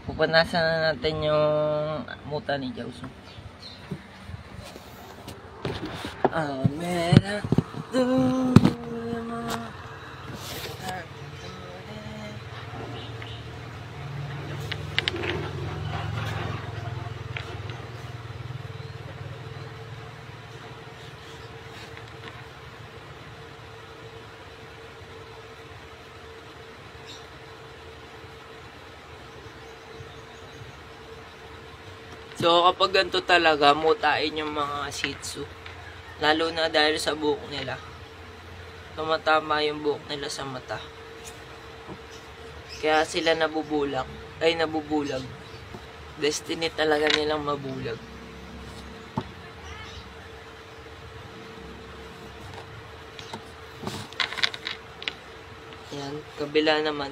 Pupunasan na natin yung muta ni Jauso. Amera dulma. So, kapag ganito talaga, mutain yung mga Shih Tzu. Lalo na dahil sa buhok nila. Tumatama yung buhok nila sa mata. Kaya sila nabubulag. Ay, nabubulag. Destiny talaga nilang mabulag. Yan, kabila naman.